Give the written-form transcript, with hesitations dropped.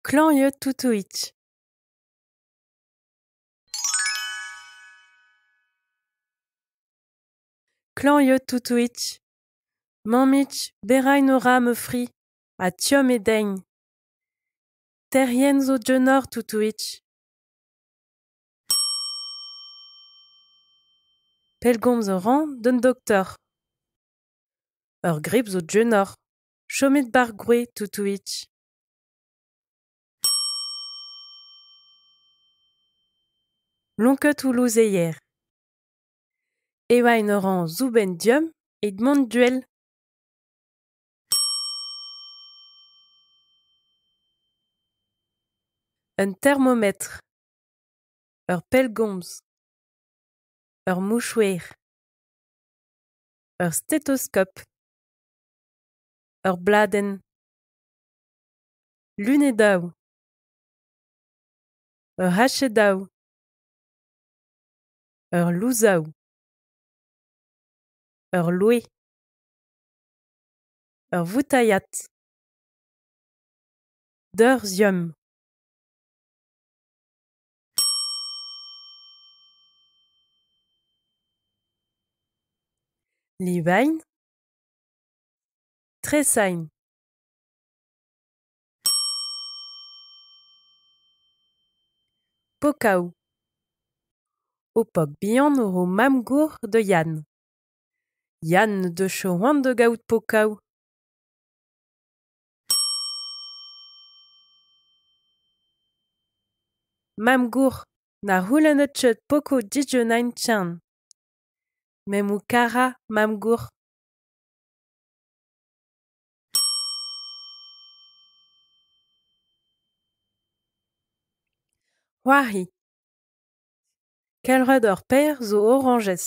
Klañv tutuitg. Klañv tutuitg. Mammig berañ o ram fri, a tiom e deiñ. Terrien zo djeunor tutuitg. Pellgomz a ran d'un doktor. Ur grip zo djeunor, chomet bar gwre tutuitg. Lonket oulouzeier. Evañ a ran zouben diom et mont duel. Un thermomètre. Ur pellgomz. Ur mouchouer. Ur stéthoscope. Ur bladenn. Lunedoù. Ur hachedoù. Ur louzaou. Ur louez. Ur voutaiat. D'ur ziom. Livañ. Tresañ. Pokaou. O pok bihan o ro mamgour de Yann. Yann ne deus c'hoant da gaout pokaou. Mamgour, na c'houlennet ket poko digionañ tian. Memou kara mamgour. C'hoari. Kelret ur per zo orangez.